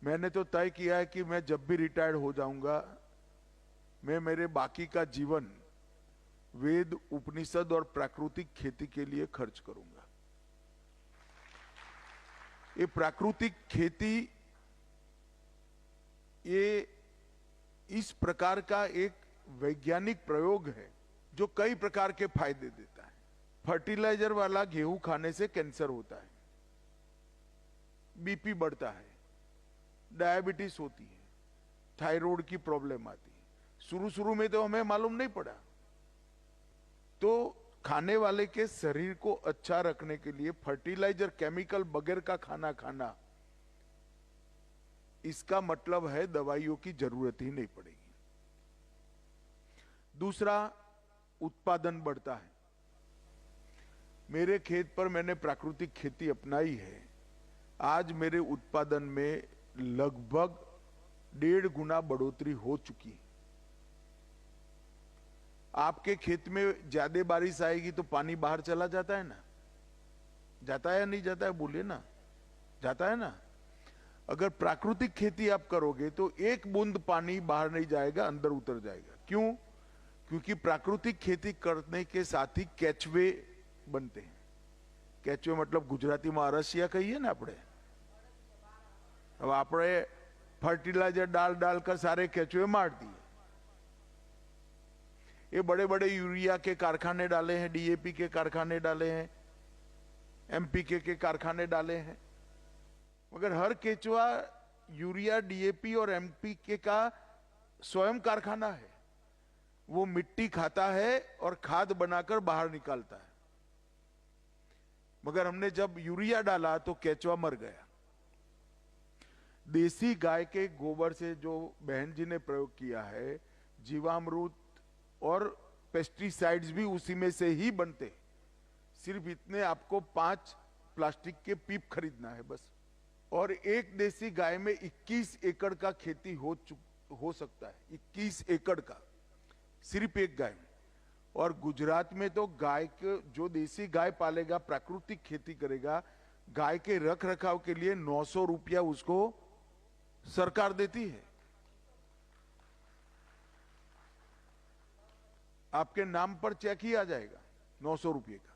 मैंने तो तय किया है कि मैं जब भी रिटायर्ड हो जाऊंगा, मैं मेरे बाकी का जीवन वेद, उपनिषद और प्राकृतिक खेती के लिए खर्च करूंगा। ये प्राकृतिक खेती ये इस प्रकार का एक वैज्ञानिक प्रयोग है जो कई प्रकार के फायदे देता है। फर्टिलाइजर वाला गेहूं खाने से कैंसर होता है, बीपी बढ़ता है, डायबिटीज होती है, थायराइड की प्रॉब्लम आती है। शुरू शुरू में तो हमें मालूम नहीं पड़ा। तो खाने वाले के शरीर को अच्छा रखने के लिए फर्टिलाइजर, केमिकल बगैर का खाना खाना, इसका मतलब है दवाइयों की जरूरत ही नहीं पड़ेगी। दूसरा, उत्पादन बढ़ता है। मेरे खेत पर मैंने प्राकृतिक खेती अपनाई है। आज मेरे उत्पादन में लगभग 1.5 गुना बढ़ोतरी हो चुकी है। आपके खेत में ज्यादा बारिश आएगी तो पानी बाहर चला जाता है ना, जाता है या नहीं जाता है? बोलिए ना, जाता है ना। अगर प्राकृतिक खेती आप करोगे तो एक बूंद पानी बाहर नहीं जाएगा, अंदर उतर जाएगा। क्यों? क्योंकि प्राकृतिक खेती करने के साथ ही केचवे बनते हैं। केचवे मतलब गुजराती में अरसिया कहिए ना આપણે। अब આપણે फर्टिलाइजर डाल डालकर सारे केचवे मार दिए। ये बड़े बड़े यूरिया के कारखाने डाले हैं, डीएपी के कारखाने डाले हैं, एमपीके के कारखाने डाले हैं, मगर हर केचुआ यूरिया, डीएपी और एमपीके का स्वयं कारखाना है। वो मिट्टी खाता है और खाद बनाकर बाहर निकालता है। मगर हमने जब यूरिया डाला तो केचुआ मर गया। देसी गाय के गोबर से जो बहन जी ने प्रयोग किया है, जीवामृत और पेस्टिसाइड्स भी उसी में से ही बनते। सिर्फ इतने आपको 5 प्लास्टिक के पीप खरीदना है बस। और एक देसी गाय में 21 एकड़ का खेती हो सकता है। 21 एकड़ का सिर्फ एक गाय में। और गुजरात में तो गाय के, जो देसी गाय पालेगा, प्राकृतिक खेती करेगा, गाय के रख रखाव के लिए 900 रुपया उसको सरकार देती है। आपके नाम पर चेक ही आ जाएगा 900 रुपये का।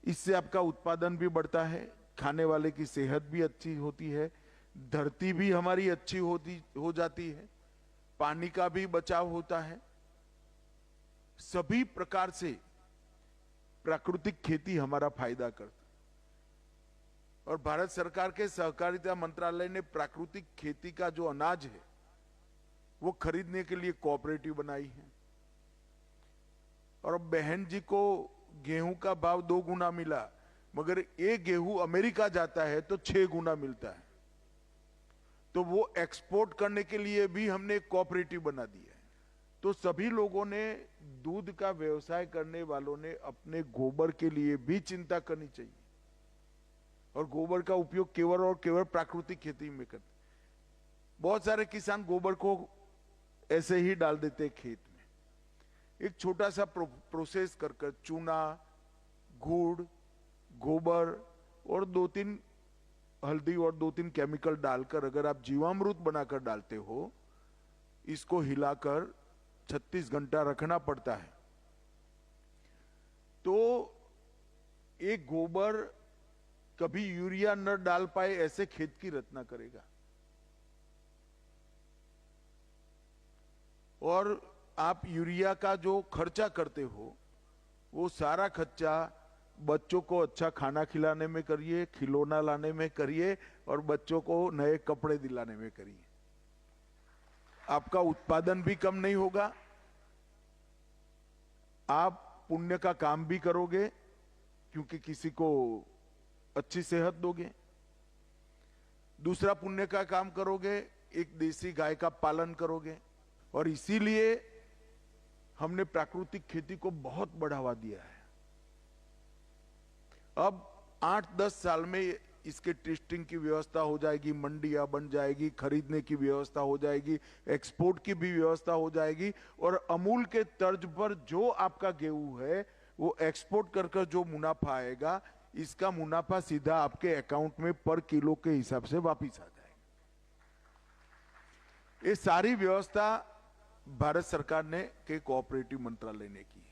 इससे आपका उत्पादन भी बढ़ता है, खाने वाले की सेहत भी अच्छी होती है, धरती भी हमारी अच्छी हो जाती है, पानी का भी बचाव होता है। सभी प्रकार से प्राकृतिक खेती हमारा फायदा करता है। और भारत सरकार के सहकारिता मंत्रालय ने प्राकृतिक खेती का जो अनाज है वो खरीदने के लिए कोऑपरेटिव बनाई है। और अब बहन जी को गेहूं का भाव 2 गुना मिला, मगर एक गेहूं अमेरिका जाता है तो 6 गुना मिलता है। तो वो एक्सपोर्ट करने के लिए भी हमने कोऑपरेटिव बना दिया है। तो सभी लोगों ने, दूध का व्यवसाय करने वालों ने अपने गोबर के लिए भी चिंता करनी चाहिए। और गोबर का उपयोग केवल और केवल प्राकृतिक खेती में करते। बहुत सारे किसान गोबर को ऐसे ही डाल देते खेत में। एक छोटा सा प्रोसेस कर चूना, गुड़, गोबर और 2-3 हल्दी और 2-3 केमिकल डालकर अगर आप जीवामृत बनाकर डालते हो, इसको हिलाकर 36 घंटा रखना पड़ता है। तो एक गोबर कभी यूरिया न डाल पाए ऐसे खेत की रचना करेगा। और आप यूरिया का जो खर्चा करते हो वो सारा खर्चा बच्चों को अच्छा खाना खिलाने में करिए, खिलौना लाने में करिए और बच्चों को नए कपड़े दिलाने में करिए। आपका उत्पादन भी कम नहीं होगा, आप पुण्य का काम भी करोगे क्योंकि किसी को अच्छी सेहत दोगे। दूसरा पुण्य का काम करोगे, एक देसी गाय का पालन करोगे। और इसीलिए हमने प्राकृतिक खेती को बहुत बढ़ावा दिया है। अब 8-10 साल में इसके टेस्टिंग की व्यवस्था हो जाएगी, मंडियां बन जाएगी, खरीदने की व्यवस्था हो जाएगी, एक्सपोर्ट की भी व्यवस्था हो जाएगी। और अमूल के तर्ज पर जो आपका गेहूं है वो एक्सपोर्ट कर जो मुनाफा आएगा, इसका मुनाफा सीधा आपके अकाउंट में पर किलो के हिसाब से वापिस आ जाएगा। ये सारी व्यवस्था भारत सरकार ने के कोऑपरेटिव मंत्रालय ने की।